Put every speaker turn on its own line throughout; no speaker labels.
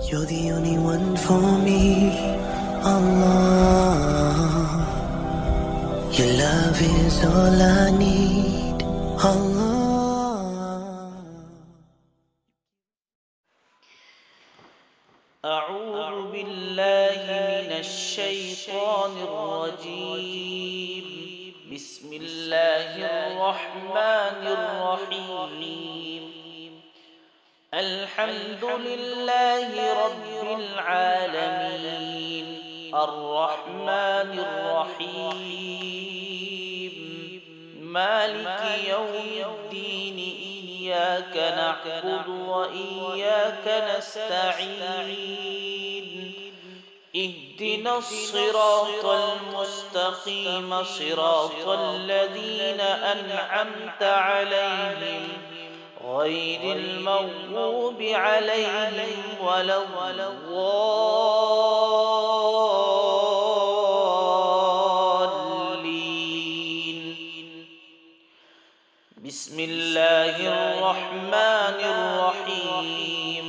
You're the only one for me, Allah. Your love is all I need, Allah.
أعوذ بالله من الشيطان الرجيم. بسم الله الرحمن الرحيم. الحمد لله رب العالمين الرحمن الرحيم مالك يوم الدين إياك نعبد وإياك نستعين اهدنا الصراط المستقيم صراط الذين أنعمت عليهم غير المغضوب عليهم ولا الضالين. بسم الله الرحمن الرحيم.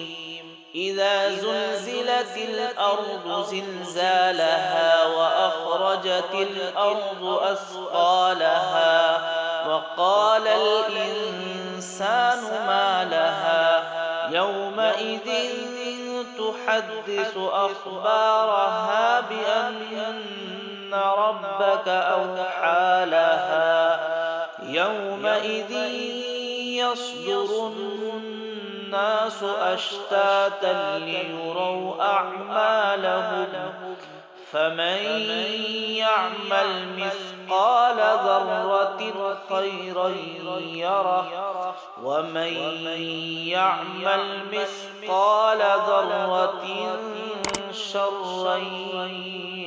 إذا زلزلت الأرض زلزالها وأخرجت الأرض أثقالها وقال الإنسان ما لها يومئذ تحدث أخبارها بأن ربك أوحى لها يومئذ يصدر الناس أشتاتا ليروا أعمالهم فمن يعمل مثقال ذرة خيرا يره ومن يعمل مثقال ذرة شرا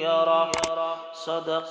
يره. صدق